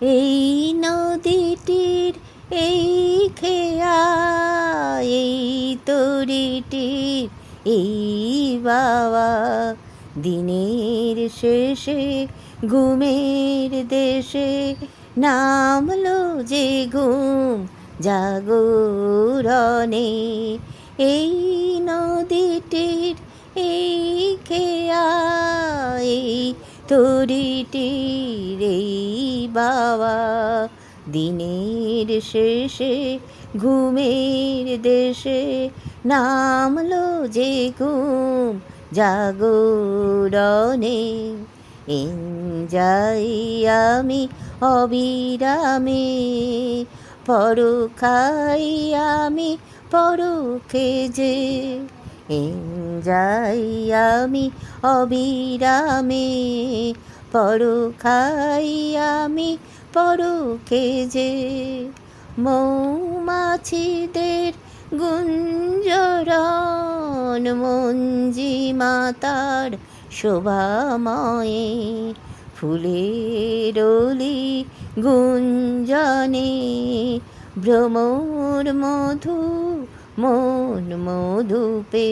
এই নদীটির এই খেয়া, এই তরিটির এই বাবা, দিনের শেষে ঘুমের দেশে নামলো যে ঘুম জাগরণে। এই নদীটির এই খেয়া, এই তরিটির এই বাবা, দিনের শেষে ঘুমের দেশে নামলো যে ঘুম জাগরণে। যাই আমি অবিরামে, পরখাই আমি পরখে যে। যাই আমি অবিরামে, পরখাই আমি পরখে যে। মৌমাছিদের গুঞ্জরণ মঞ্জিমাতার শোভাময়ে, ফুলের অলি গুঞ্জনে ভ্রমর মধু মন মধুপে।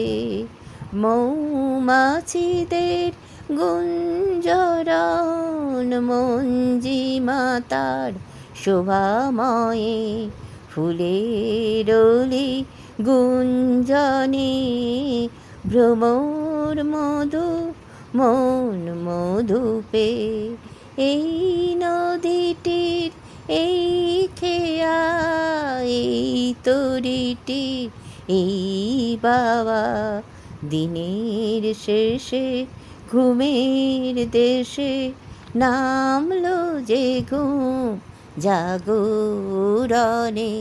মৌমাছিদের গুঞ্জরণ মঞ্জিমাতার শোভাময়ে, ফুলের অলি গুঞ্জনে ভ্রমর মধু মন মধুপে। এই নদীটির এই খেয়া, এই তরিটি এই বাবা, দিনের শেষে ঘুমের দেশে নামলো যে ঘুম জাগরণে।